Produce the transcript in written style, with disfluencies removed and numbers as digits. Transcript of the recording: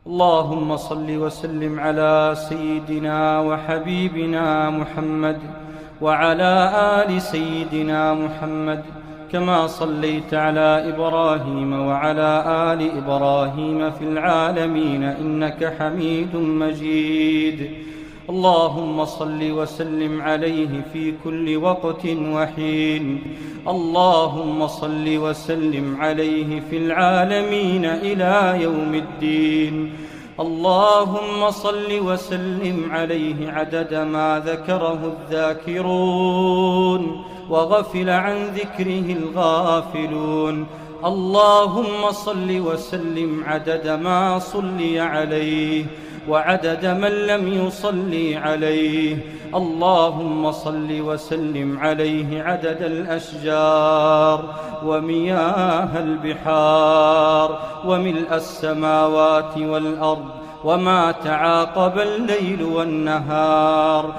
اللهم صل وسلم على سيدنا وحبيبنا محمد وعلى آل سيدنا محمد كما صليت على إبراهيم وعلى آل إبراهيم في العالمين إنك حميد مجيد. اللهم صل وسلم عليه في كل وقت وحين. اللهم صل وسلم عليه في العالمين إلى يوم الدين. اللهم صل وسلم عليه عدد ما ذكره الذاكرون وغفل عن ذكره الغافلون. اللهم صل وسلم عدد ما صلي عليه وعدد من لم يصلي عليه. اللهم صل وسلم عليه عدد الأشجار ومياه البحار وملء السماوات والأرض وما تعاقب الليل والنهار.